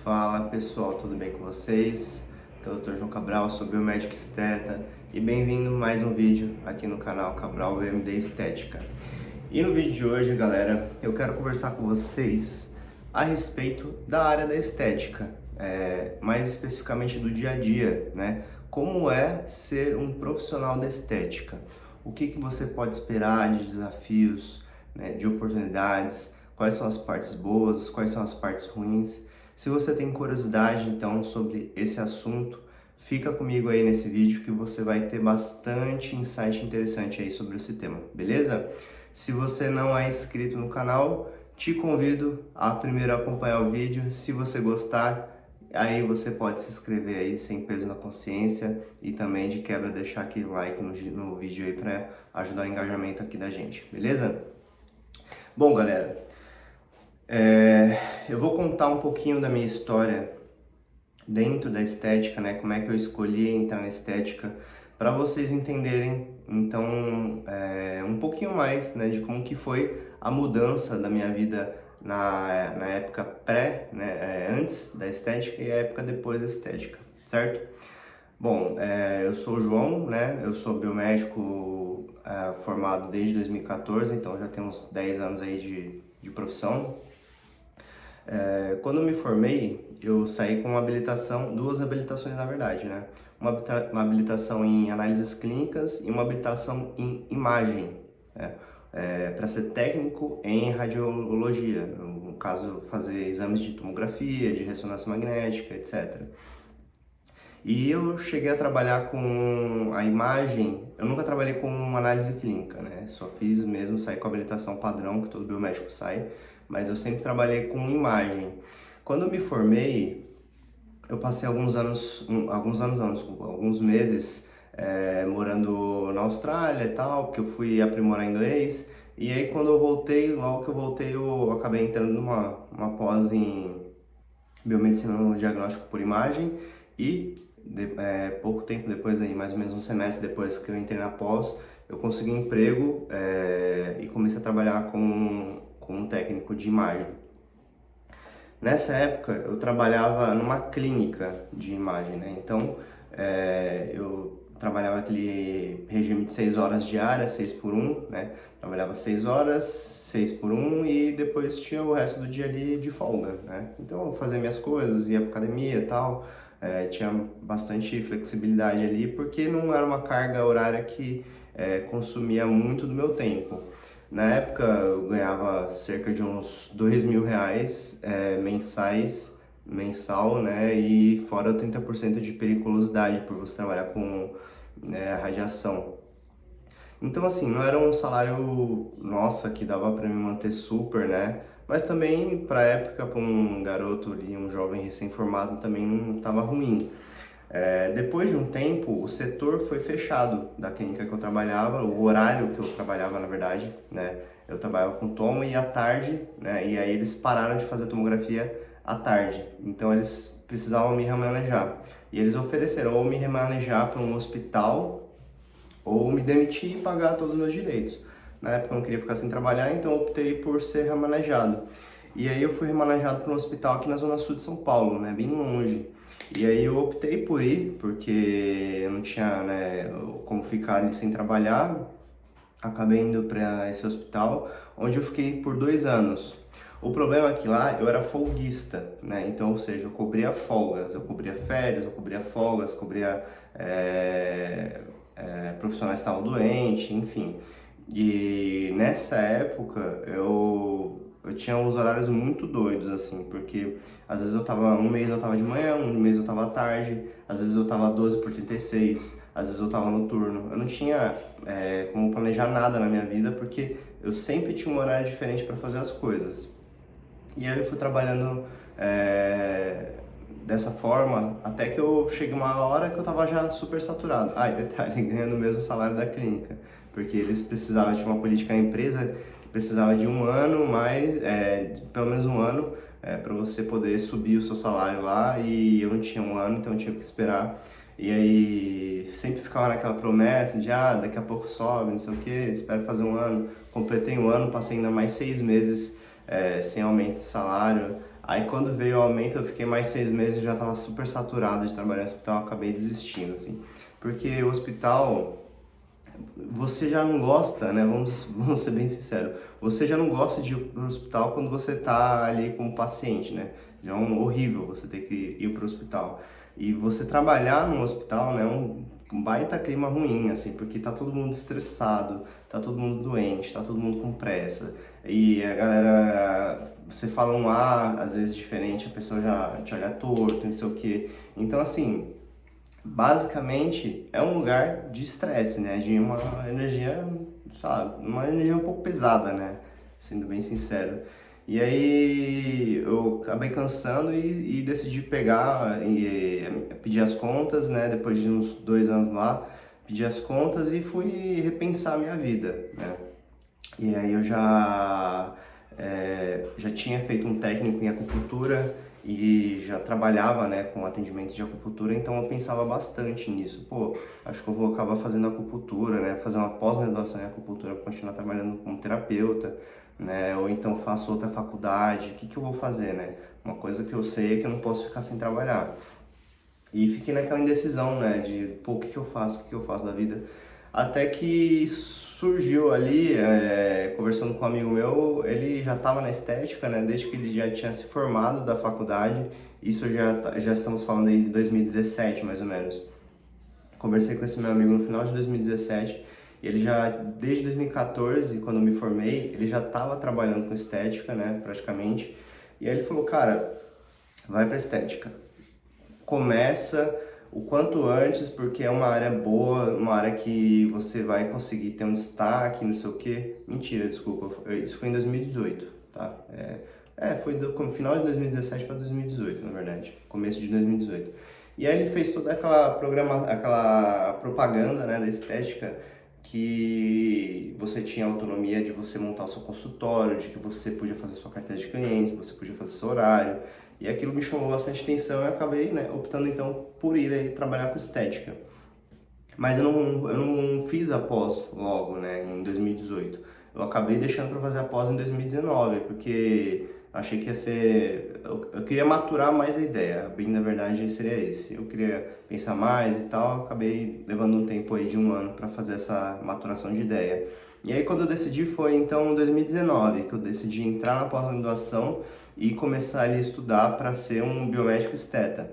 Fala pessoal, tudo bem com vocês? Aqui é o Dr. João Cabral, sou biomédico esteta e bem-vindo a mais um vídeo aqui no canal Cabral VMD Estética. E no vídeo de hoje, galera, eu quero conversar com vocês a respeito da área da estética, mais especificamente do dia a dia, né? Como é ser um profissional da estética? O que você pode esperar de desafios, né, de oportunidades? Quais são as partes boas, quais são as partes ruins? Se você tem curiosidade, então, sobre esse assunto, fica comigo aí nesse vídeo que você vai ter bastante insight interessante aí sobre esse tema, beleza? Se você não é inscrito no canal, te convido a primeiro acompanhar o vídeo. Se você gostar, aí você pode se inscrever aí sem peso na consciência e também de quebra deixar aquele like no vídeo aí para ajudar o engajamento aqui da gente, beleza? Bom, galera, eu vou contar um pouquinho da minha história dentro da estética, né? Como é que eu escolhi entrar na estética, para vocês entenderem, então, um pouquinho mais, né, de como que foi a mudança da minha vida na época antes da estética e a época depois da estética, certo? Bom, eu sou o João, né? Eu sou biomédico formado desde 2014, então já tenho uns 10 anos aí de profissão. Quando eu me formei, eu saí com uma habilitação, duas habilitações na verdade, né? Uma habilitação em análises clínicas e uma habilitação em imagem, né? Para ser técnico em radiologia, no caso fazer exames de tomografia, de ressonância magnética, etc. E eu cheguei a trabalhar com a imagem, eu nunca trabalhei com análise clínica, né? Só fiz mesmo, saí com a habilitação padrão, que todo biomédico sai, mas eu sempre trabalhei com imagem. Quando eu me formei, eu passei alguns meses morando na Austrália e tal, porque eu fui aprimorar inglês. E aí quando eu voltei, logo que eu voltei, eu acabei entrando numa pós em biomedicina no diagnóstico por imagem e pouco tempo depois, aí, mais ou menos um semestre depois que eu entrei na pós, eu consegui um emprego e comecei a trabalhar como um técnico de imagem. Nessa época eu trabalhava numa clínica de imagem, né? Então eu trabalhava aquele regime de 6 horas diárias, 6 por 1, né? Trabalhava 6 horas, 6 por 1 e depois tinha o resto do dia ali de folga, né? Então eu fazia minhas coisas, ia pra academia e tal, tinha bastante flexibilidade ali porque não era uma carga horária que consumia muito do meu tempo. Na época eu ganhava cerca de uns R$ 2.000 mensal, né? E fora 30% de periculosidade por você trabalhar com radiação. Então assim, não era um salário, nossa, que dava para me manter super, né? Mas também para época, para um garoto ali, um jovem recém-formado, também não estava ruim. Depois de um tempo, o setor foi fechado da clínica que eu trabalhava, o horário que eu trabalhava, na verdade, né? Eu trabalhava com tomo e à tarde, né? E aí eles pararam de fazer tomografia à tarde. Então eles precisavam me remanejar. E eles ofereceram ou me remanejar para um hospital ou me demitir e pagar todos os meus direitos. Na época eu não queria ficar sem trabalhar, então eu optei por ser remanejado. E aí eu fui remanejado para um hospital aqui na zona sul de São Paulo, né? Bem longe. E aí eu optei por ir, porque eu não tinha, né, como ficar ali sem trabalhar. Acabei indo para esse hospital, onde eu fiquei por 2 anos. O problema é que lá eu era folguista, né? Então, ou seja, eu cobria folgas, eu cobria férias, eu cobria folgas, cobria profissionais que estavam doentes, enfim. E nessa época eu tinha uns horários muito doidos, assim, porque às vezes um mês eu tava de manhã, um mês eu tava à tarde, às vezes eu tava 12 por 36, às vezes eu tava noturno. Eu não tinha como planejar nada na minha vida, porque eu sempre tinha um horário diferente para fazer as coisas. E aí eu fui trabalhando dessa forma, até que eu cheguei uma hora que eu tava já super saturado. Ah, e detalhe, ganhando o mesmo salário da clínica, porque eles precisavam de uma política na empresa que precisava de um ano, pelo menos um ano, para você poder subir o seu salário lá, e eu não tinha um ano, então eu tinha que esperar. E aí sempre ficava naquela promessa de, daqui a pouco sobe, não sei o que, espero fazer um ano. Completei um ano, passei ainda mais 6 meses sem aumento de salário. Aí quando veio o aumento, eu fiquei mais 6 meses e já estava super saturado de trabalhar no hospital, acabei desistindo, assim. Porque o hospital, você já não gosta, né? Vamos ser bem sinceros. Você já não gosta de ir para o hospital quando você tá ali como paciente, né? Já é horrível você ter que ir para o hospital. E você trabalhar no hospital, né? Um baita clima ruim, assim, porque tá todo mundo estressado, tá todo mundo doente, tá todo mundo com pressa. E a galera, você fala um A, às vezes diferente, a pessoa já te olha torto, não sei o quê. Então, assim, basicamente é um lugar de estresse, né? De uma energia, sabe, uma energia um pouco pesada, né? Sendo bem sincero. E aí eu acabei cansando e decidi pegar e pedir as contas, né? Depois de uns 2 anos lá, pedi as contas e fui repensar a minha vida, né? E aí eu já tinha feito um técnico em acupuntura e já trabalhava, né, com atendimento de acupuntura, então eu pensava bastante nisso. Pô, acho que eu vou acabar fazendo acupuntura, né, fazer uma pós-graduação em acupuntura para continuar trabalhando como terapeuta, né, ou então faço outra faculdade, o que que eu vou fazer, né? Uma coisa que eu sei é que eu não posso ficar sem trabalhar. E fiquei naquela indecisão, né, de, pô, o que que eu faço, o que que eu faço da vida? Até que surgiu ali, conversando com um amigo meu, ele já estava na estética, né, desde que ele já tinha se formado da faculdade, isso já estamos falando aí de 2017, mais ou menos. Conversei com esse meu amigo no final de 2017, e ele já, desde 2014, quando eu me formei, ele já estava trabalhando com estética, né, praticamente, e aí ele falou, cara, vai pra estética, começa o quanto antes, porque é uma área boa, uma área que você vai conseguir ter um destaque, não sei o quê. Mentira, desculpa, isso foi em 2018, tá? Foi do final de 2017 para 2018, na verdade, começo de 2018. E aí ele fez toda aquela propaganda, né, da estética, que você tinha autonomia de você montar o seu consultório, de que você podia fazer sua carteira de clientes, você podia fazer seu horário. E aquilo me chamou bastante atenção e eu acabei, né, optando então por ir aí trabalhar com estética. Mas eu não fiz a pós logo, né, em 2018. Eu acabei deixando para fazer a pós em 2019, porque achei que ia ser... Eu queria maturar mais a ideia, bem na verdade seria esse. Eu queria pensar mais e tal, eu acabei levando um tempo aí de 1 ano para fazer essa maturação de ideia. E aí quando eu decidi foi então em 2019 que eu decidi entrar na pós-graduação e começar ali a estudar para ser um biomédico esteta.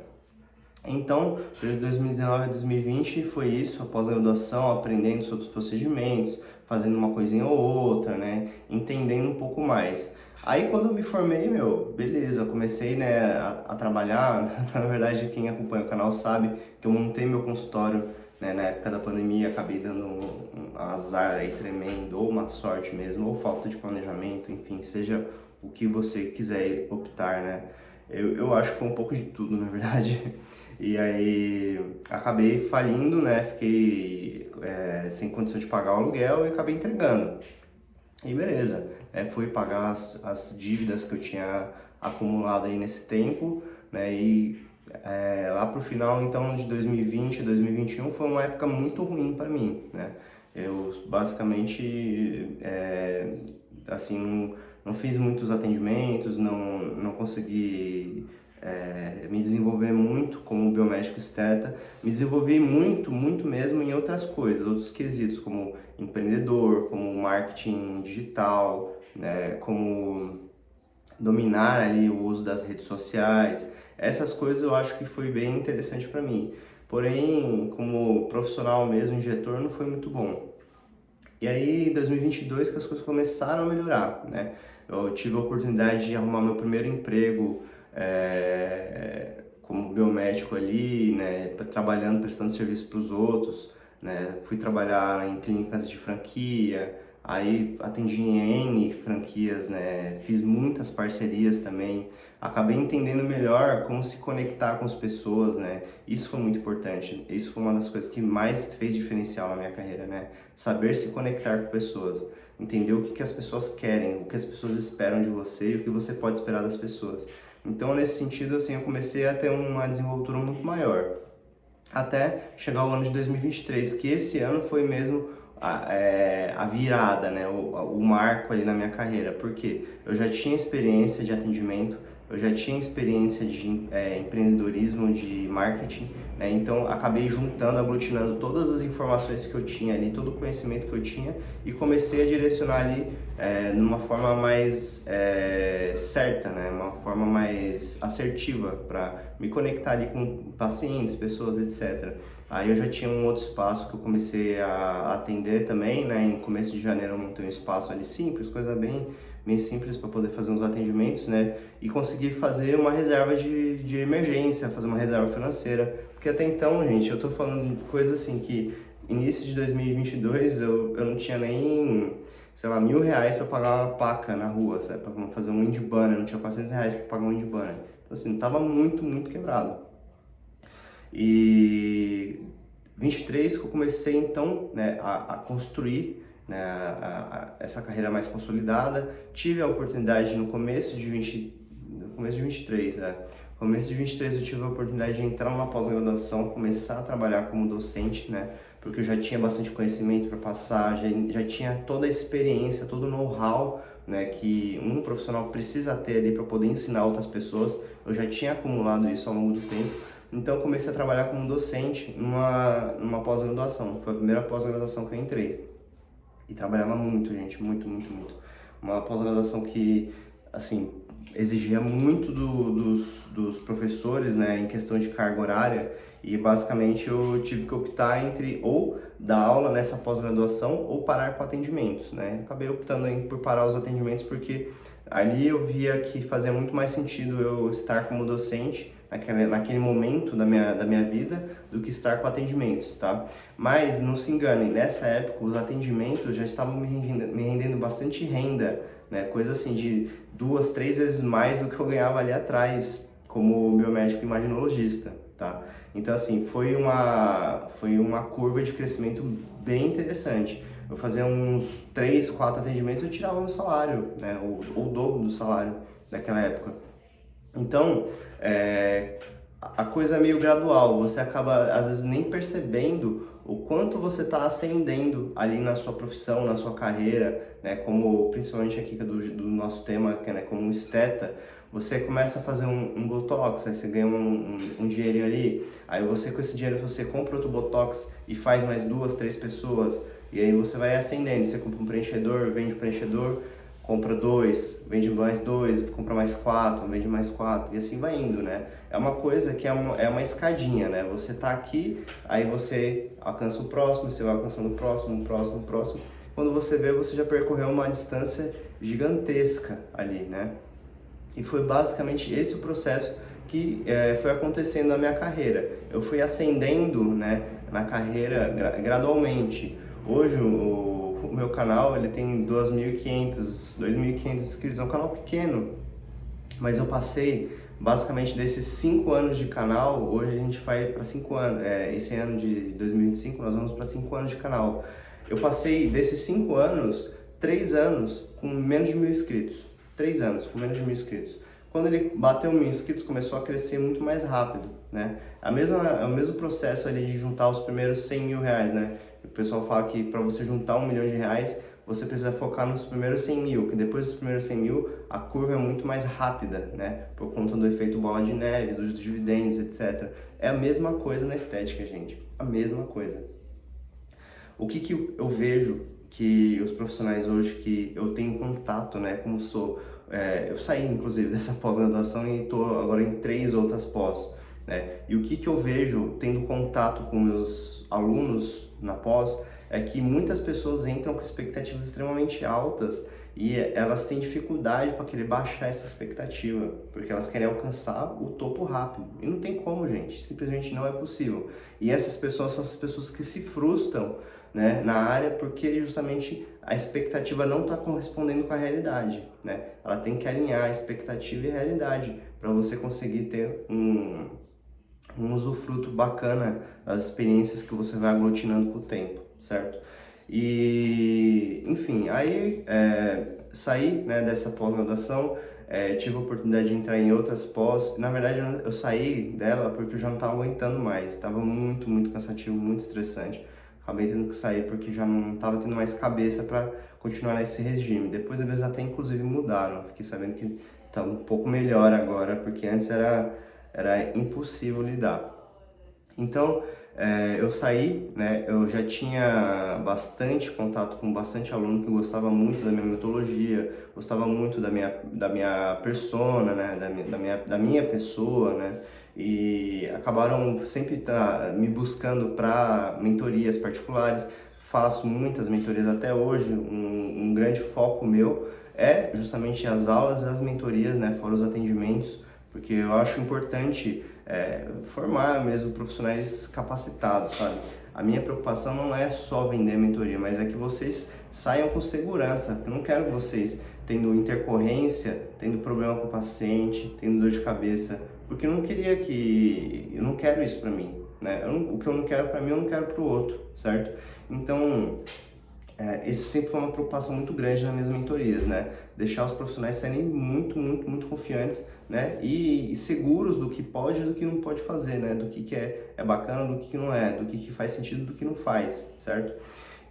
Então, de 2019 a 2020 foi isso, a pós-graduação, aprendendo sobre os procedimentos, fazendo uma coisinha ou outra, né, entendendo um pouco mais. Aí quando eu me formei, meu, beleza, comecei, né, a trabalhar, na verdade quem acompanha o canal sabe que eu montei meu consultório, né, na época da pandemia, acabei dando um azar aí tremendo, ou uma sorte mesmo, ou falta de planejamento, enfim, seja o que você quiser optar, né. Eu acho que foi um pouco de tudo, na verdade. E aí acabei falindo, né? Fiquei sem condição de pagar o aluguel e acabei entregando. E beleza, fui pagar as dívidas que eu tinha acumulado aí nesse tempo, né? E lá pro final então de 2020, 2021 foi uma época muito ruim para mim, né? Eu basicamente assim não fiz muitos atendimentos, não consegui me desenvolver muito como biomédico esteta, me desenvolvi muito, muito mesmo em outras coisas, outros quesitos, como empreendedor, como marketing digital, né, como dominar ali o uso das redes sociais. Essas coisas eu acho que foi bem interessante para mim. Porém, como profissional mesmo, injetor, não foi muito bom. E aí, em 2022, que as coisas começaram a melhorar, né? Eu tive a oportunidade de arrumar meu primeiro emprego como biomédico ali, né? Trabalhando, prestando serviço para os outros, né? Fui trabalhar em clínicas de franquia, aí atendi em N franquias, né? Fiz muitas parcerias também. Acabei entendendo melhor como se conectar com as pessoas, né? Isso foi muito importante. Isso foi uma das coisas que mais fez diferencial na minha carreira, né? Saber se conectar com pessoas, entender o que que as pessoas querem, o que as pessoas esperam de você e o que você pode esperar das pessoas. Então, nesse sentido, assim, eu comecei a ter uma desenvoltura muito maior, até chegar ao ano de 2023, que esse ano foi mesmo a virada, né, o marco ali na minha carreira, porque eu já tinha experiência de atendimento, eu já tinha experiência de empreendedorismo, de marketing, né, então acabei juntando, aglutinando todas as informações que eu tinha ali, todo o conhecimento que eu tinha e comecei a direcionar ali numa forma mais certa, né, uma forma mais assertiva para me conectar ali com pacientes, pessoas, etc. Aí eu já tinha um outro espaço que eu comecei a atender também, né? Em começo de janeiro eu montei um espaço ali simples, coisa bem simples para poder fazer uns atendimentos, né? E conseguir fazer uma reserva de emergência, fazer uma reserva financeira. Porque até então, gente, eu tô falando de coisa assim que início de 2022 eu não tinha nem, sei lá, R$ 1.000 para pagar uma placa na rua, sabe? Para fazer um indie banner, não tinha R$ 400 para pagar um indie banner. Então assim, tava muito quebrado. E 23 que eu comecei então, né, a construir, né, essa carreira mais consolidada. Tive a oportunidade no começo de 23, no começo de 23 eu tive a oportunidade de entrar numa pós-graduação, começar a trabalhar como docente, né, porque eu já tinha bastante conhecimento para passar, já tinha toda a experiência, todo o know-how, né, que um profissional precisa ter ali para poder ensinar outras pessoas. Eu já tinha acumulado isso ao longo do tempo. Então eu comecei a trabalhar como docente numa pós-graduação. Foi a primeira pós-graduação que eu entrei. E trabalhava muito, gente, muito. Uma pós-graduação que, assim, exigia muito dos professores, né, em questão de carga horária. E basicamente eu tive que optar entre ou dar aula nessa pós-graduação ou parar com atendimentos, né. Acabei optando por parar os atendimentos porque ali eu via que fazia muito mais sentido eu estar como docente naquele momento da minha vida do que estar com atendimentos, tá? Mas não se enganem, nessa época os atendimentos já estavam me rendendo bastante renda, né? Coisa assim de 2, 3 vezes mais do que eu ganhava ali atrás como biomédico imaginologista, tá? Então assim, foi uma curva de crescimento bem interessante. Eu fazia uns 3, 4 atendimentos e eu tirava meu salário, né? Ou o dobro do salário daquela época. Então, a coisa é meio gradual, você acaba às vezes nem percebendo o quanto você está ascendendo ali na sua profissão, na sua carreira, né? Como principalmente aqui do nosso tema, que é, né, como esteta, você começa a fazer um botox, aí você ganha um dinheirinho ali, aí você com esse dinheiro você compra outro botox e faz mais 2, 3 pessoas, e aí você vai ascendendo, você compra um preenchedor, vende o preenchedor, compra 2, vende mais 2, compra mais 4, vende mais 4 e assim vai indo, né? É uma coisa que é uma escadinha, né? Você tá aqui, aí você alcança o próximo, você vai alcançando o próximo, o próximo, o próximo. Quando você vê, você já percorreu uma distância gigantesca ali, né? E foi basicamente esse o processo que foi acontecendo na minha carreira. Eu fui ascendendo, né, na carreira gradualmente. Hoje o meu canal ele tem 2.500 inscritos, é um canal pequeno, mas eu passei basicamente desses 5 anos de canal, hoje a gente vai para 5 anos, esse ano de 2025 nós vamos para 5 anos de canal. Eu passei desses 5 anos, 3 anos com menos de 1.000 inscritos. 3 anos com menos de 1.000 inscritos. Quando ele bateu 1.000 inscritos, começou a crescer muito mais rápido, né? É o mesmo processo ali de juntar os primeiros R$ 100.000, né? O pessoal fala que para você juntar R$ 1.000.000, você precisa focar nos primeiros 100 mil, que depois dos primeiros 100 mil, a curva é muito mais rápida, né? Por conta do efeito bola de neve, dos dividendos, etc. É a mesma coisa na estética, gente. A mesma coisa. O que eu vejo que os profissionais hoje que eu tenho contato, né? Como sou... eu saí, inclusive, dessa pós-graduação e estou agora em 3 outras pós, né? E o que eu vejo tendo contato com meus alunos na pós é que muitas pessoas entram com expectativas extremamente altas e elas têm dificuldade para querer baixar essa expectativa, porque elas querem alcançar o topo rápido. E não tem como, gente, simplesmente não é possível. E essas pessoas são as pessoas que se frustram, né, na área porque justamente a expectativa não está correspondendo com a realidade, né? Ela tem que alinhar a expectativa e a realidade para você conseguir ter um usufruto bacana das experiências que você vai aglutinando com o tempo, certo? E, enfim, aí saí, né, dessa pós-graduação, tive a oportunidade de entrar em outras pós. Na verdade, eu saí dela porque eu já não estava aguentando mais, estava muito cansativo, muito estressante. acabei tendo que sair porque já não estava tendo mais cabeça para continuar nesse regime. Depois eles até inclusive mudaram, fiquei sabendo que tá um pouco melhor agora, porque antes era impossível lidar. Então, eu saí, né, eu já tinha bastante contato com bastante aluno que gostava muito da minha metodologia, gostava muito da minha persona, né, da minha pessoa, né, e acabaram sempre me buscando para mentorias particulares. Faço muitas mentorias até hoje, um grande foco meu é justamente as aulas e as mentorias, né, fora os atendimentos, porque eu acho importante formar mesmo profissionais capacitados, sabe? A minha preocupação não é só vender mentoria, mas é que vocês saiam com segurança. Eu não quero vocês tendo intercorrência, tendo problema com o paciente, tendo dor de cabeça, porque eu não quero isso para mim, né? O que eu não quero para mim, eu não quero para o outro, certo? Então, isso sempre foi uma preocupação muito grande nas minhas mentorias, né? Deixar os profissionais serem muito, muito, muito confiantes, né? E seguros do que pode e do que não pode fazer, né? Do que é bacana, do que não é, do que faz sentido, do que não faz, certo?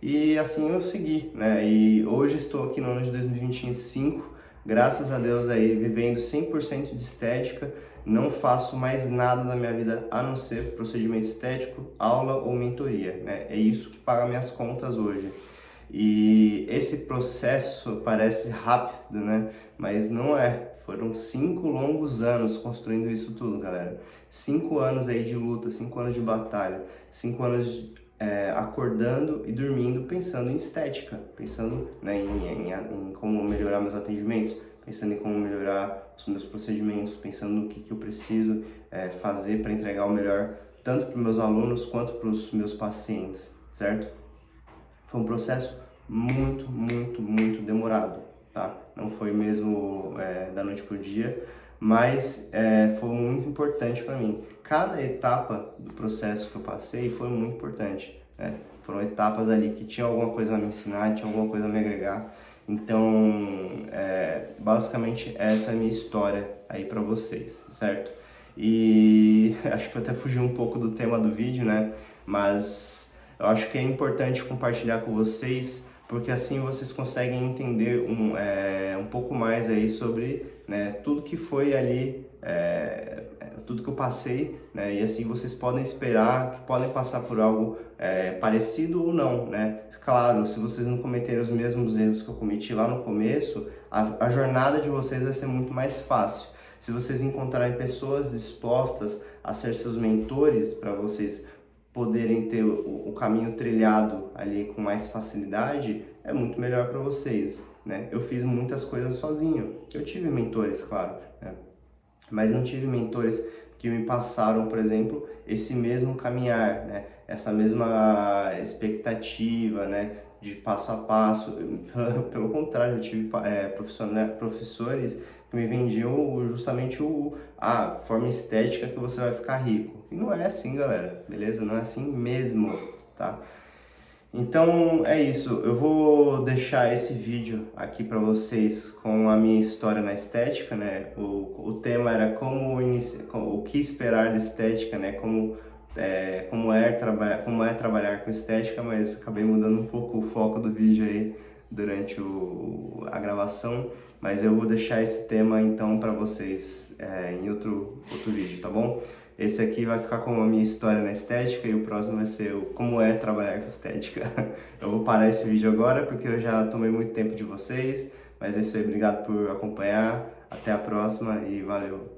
E assim eu segui, né? E hoje estou aqui no ano de 2025, graças a Deus aí, vivendo 100% de estética. Não faço mais nada na minha vida a não ser procedimento estético, aula ou mentoria, né? É isso que paga minhas contas hoje. E esse processo parece rápido, né? Mas não é. Foram 5 longos anos construindo isso tudo, galera. 5 anos aí de luta, 5 anos de batalha, 5 anos acordando e dormindo pensando em estética, pensando, né, em como melhorar meus atendimentos, pensando em como melhorar os meus procedimentos, pensando no que eu preciso fazer para entregar o melhor tanto para os meus alunos quanto para os meus pacientes, certo? Foi um processo muito, muito, muito demorado, tá? Não foi mesmo da noite pro dia, mas foi muito importante para mim. Cada etapa do processo que eu passei foi muito importante, né? Foram etapas ali que tinham alguma coisa a me ensinar, tinha alguma coisa a me agregar. Então, basicamente essa é a minha história aí para vocês, certo? E acho que eu até fugi um pouco do tema do vídeo, né? Mas eu acho que é importante compartilhar com vocês, porque assim vocês conseguem entender um pouco mais aí sobre, né, tudo que foi ali, tudo que eu passei, né, e assim vocês podem esperar que podem passar por algo parecido ou não, né? Claro, se vocês não cometerem os mesmos erros que eu cometi lá no começo, a jornada de vocês vai ser muito mais fácil. Se vocês encontrarem pessoas dispostas a ser seus mentores para vocês poderem ter o caminho trilhado ali com mais facilidade, é muito melhor para vocês, né? Eu fiz muitas coisas sozinho. Eu tive mentores, claro, né? Mas não tive mentores que me passaram, por exemplo, esse mesmo caminhar, né? Essa mesma expectativa, né? De passo a passo. Pelo contrário, eu tive professores que me vendiam justamente a forma estética que você vai ficar rico. E não é assim, galera, beleza? Não é assim mesmo, tá? Então é isso, eu vou deixar esse vídeo aqui para vocês com a minha história na estética, né? O tema era o que esperar da estética, né? Como é trabalhar com estética, mas acabei mudando um pouco o foco do vídeo aí durante a gravação, mas eu vou deixar esse tema então para vocês em outro vídeo, tá bom? Esse aqui vai ficar com a minha história na estética e o próximo vai ser como é trabalhar com estética. Eu vou parar esse vídeo agora porque eu já tomei muito tempo de vocês, mas é isso aí, obrigado por acompanhar, até a próxima e valeu!